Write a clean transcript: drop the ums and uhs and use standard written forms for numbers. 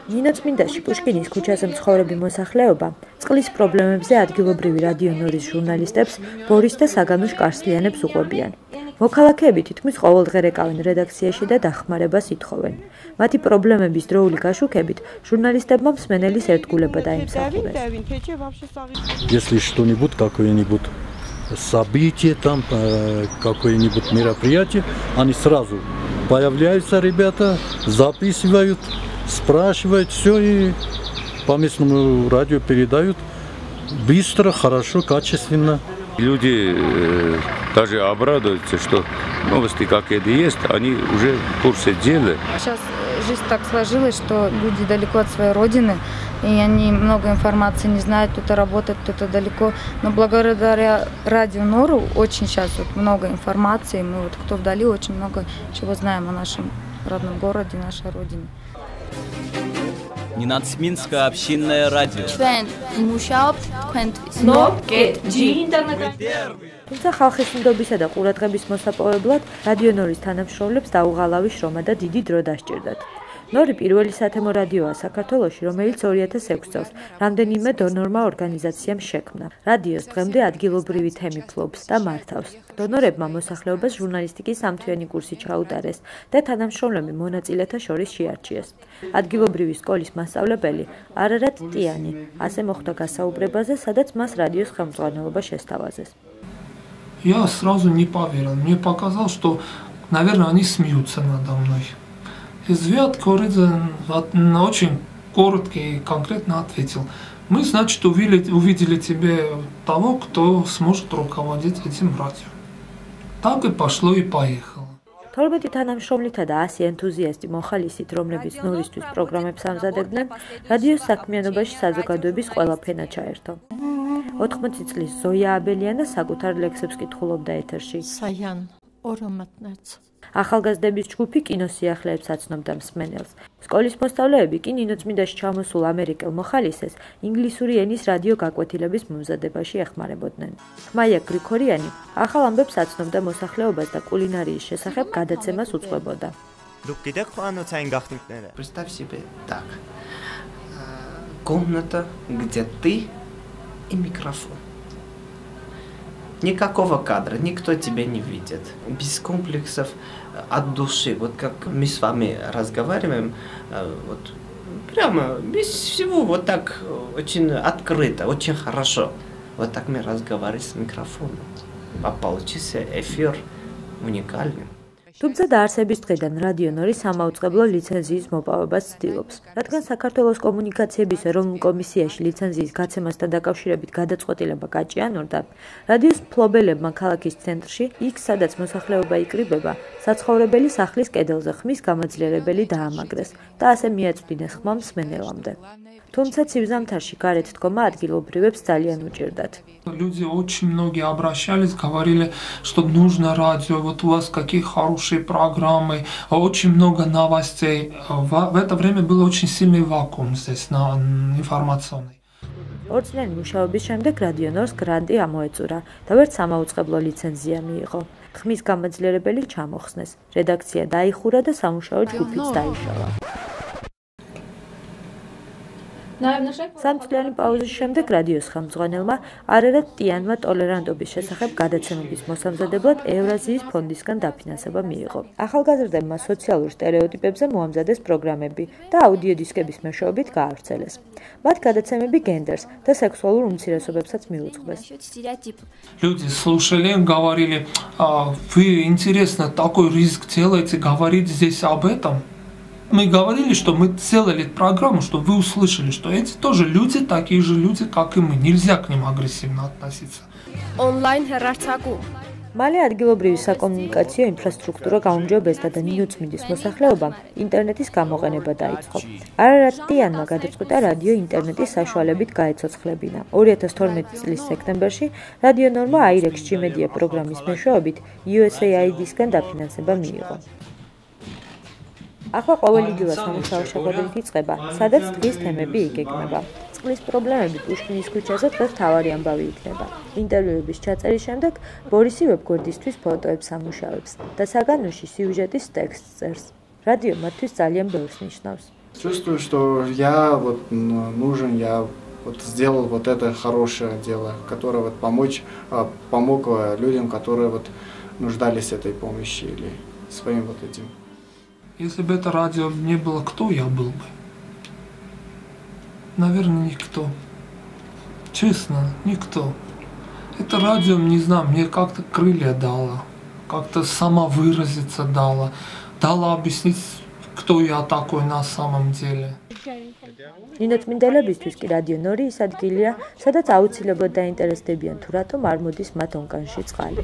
ნინო წმინდაში პუშკინის ქუჩაზე მცხოვრები მოსახლეობა წყლის პრობლემებზე ადგილობრივი რადიო ნორის ჟურნალისტებს ბორის და საგანოშ კარსლიანებს უყვებიან. მოქალაქეები თითქმის ყოველდღე რეკავენ რედაქციაში და დახმარებას ითხოვენ. მათი პრობლემების დროული გაშუქებით ჟურნალისტებმა მსმენელის ერთგულება დაიმსახურეს. Если что-нибудь, какое-нибудь событие, там какое-нибудь мероприятие, они сразу появляются, ребята, записывают, спрашивают все и по местному радио передают быстро, хорошо, качественно. Люди даже обрадуются, что новости какие-то есть, они уже в курсе дела. Сейчас жизнь так сложилась, что люди далеко от своей родины, и они много информации не знают, кто-то работает, кто-то далеко. Но благодаря радио Нору очень сейчас много информации, мы кто вдали очень много чего знаем о нашем родном городе, нашей родине. Нинацминское общинное радио. თუმცა ხალხის ნდობისა და ყურადღების მოსაპოვებლად რადიო ნორის თანამშრომლებს დაუღალავი შრომა და დიდი დრო დასჭირდათ. ნორი პირველი სათემო რადიოა საქართველოში, რომელიც 2006 წელს რამდენიმე დონორმა ორგანიზაციამ შექმნა. რადიოს დღემდე ადგილობრივი თემი ფლობს და მართავს. დონორებმა მოსახლეობას ჟურნალისტიკის სამთვიანი კურსი ჩაუტარეს და თანამშრომლები მონაწილეთა შორის შეარჩიეს. ადგილობრივი სკოლის მასწავლებელი არარატ ტიანი ასე მოხვდა გასაუბრებაზე, სადაც მას რადიოს ხელმძღვანელობა შესთავაზეს. Я сразу не поверил. Мне показалось, что, наверное, они смеются надо мной. И Звят Коридзе очень коротко и конкретно ответил. Мы, значит, увидели тебе того, кто сможет руководить этим радио. Так и пошло и поехало. 12 თანამშრომლითა და 100 ენთუზიასტი მოხალისით, რომლებიც ნორისთვის პროგრამებს ამზადებდნენ, რადიოს საქმიანობაში საზოგადოების ყველა ფენა ჩაერთო. 80 წლის ზოია აბელიანა საკუთარ ლექსებს კითხულობდა ეთერში. ახალგაზრდების ჯგუფი კინოსიახლეებს აცნობდა მსმენელს. სკოლის მოსწავლეები კი ნინო წმინდაში ჩამოსულ ამერიკელ მოხალისეს ინგლისური ენის რადიო გაკვეთილების მომზადებაში ეხმარებოდნენ. მაია გრიქორიანი ახალ ამბებს აცნობდა მოსახლეობას და კულინარიის შესახებ გადაცემას უწყებოდა. Представь себе так. Комната, где ты и микрофон. Никакого кадра, никто тебя не видит. Без комплексов, от души. Вот как мы с вами разговариваем, вот прямо без всего, вот так очень открыто, очень хорошо. Вот так мы разговариваем с микрофоном. Получился эфир уникальный. თუმცა დაარსების დღიდან რადიო ნორი სამაუწყებლო ლიცენზიის მოპოვებას ცდილობს. რადგან საქართველოს კომუნიკაციების ეროვნულ კომისიაში ლიცენზიის გაცემასთან დაკავშირებით გადაწყვეტილება გაჭიანურდა, რადიოს მფლობელებმა ქალაქის ცენტრში, იქ სადაც მოსახლეობა იკრიბება, საცხოვრებელი სახლის კედელზე ხმის გამაძლიერებელი დაამაგრეს და ასე მიაწვდინეს ხმა მსმენელამდე. თუმცა ცივ-ზამთარში გარეთ დგომა ადგილობრივებს ძალიან უჭირდათ. Люди очень многие обращались, говорили, что нужно радио, вот у вас какие хорошие программы, очень много новостей. В это время был очень сильный вакуум здесь информационный. ორწლიანი მუშაობის შემდეგ რადიო ნორს გრანტი ამოეწურა და ვერც სამაუწყებლო ლიცენზია მიიღო. ხმის გამაძლიერებელი ჩამოხსნეს. რედაქცია დაიხურა და სამუშაო ჯგუფიც დაიშალა. სამწლიანი პაუზის შემდეგ რადიოს ხელმძღვანელმა არარატ ტიანმა ტოლერანტობის შესახებ გადაცემების მოსამზადებლად ევრაზიის ფონდისგან დაფინანსება მიიღო. ახალგაზრდებმა სოციალურ სტერეოტიპებზე მოამზადეს პროგრამები და აუდიო დისკების მეშვეობით გაავრცელეს. მათ გადაცემები გენდერს და სექსუალურ უმცირესობებსაც მიუძღვეს. Люди слушали, говорили, вы интересно такой риск делаете, говорить здесь об этом. Мы говорили, что мы сделали программу, чтобы вы услышали, что эти тоже люди, такие же люди, как и мы. Нельзя к ним агрессивно относиться. მალე ადგილობრივი საკომუნიკაციო ინფრასტრუქტურა გაუმჯობესდა და ნინო წმინდის მოსახლეობამ ინტერნეტის გამოყენება დაიწყო. არარატ ტიანმა გადაწყვიტა რადიო ინტერნეტის საშუალებით გაეცოცხლებინა. 2012 წლის სექტემბერში რადიო ნორმა iRex-ში მედია პროგრამის მეშვეობით USAID-სგან დაფინანსება მიიღო. ახლა ყოველდღიურად სამუშაო შეხვედრით იწყება, სადაც დღის თემები იგეგმება. წყლის პრობლემები პუშკინის ქუჩაზე დღეს მთავარი ამბავი იქნება. ინტერვიუების ჩაწერის შემდეგ ბორისი ვებგვერდისთვის фотоებს ამუშავებს და საგანოში სიუჟეტის ტექსტს წერს. Радио მათთვის ძალიან ბევრს ნიშნავს. Чувствую, что я вот нужен, я вот сделал вот это хорошее дело, которое вот помог людям, которые вот нуждались в этой помощи или своим вот этим. Если бы это радио не было, кто я был бы? Наверное, никто. Честно, никто. Это радио, не знаю, мне как-то крылья дало, как-то самовыразиться дало объяснить, кто я такой на самом деле. ნინოწმინდებისთვის კი რადიო ნორი ის ადგილია, სადაც აუცილებლად დაინტერესდებიან თუ რატომ არ მოდის მათ ონკანში წყალი.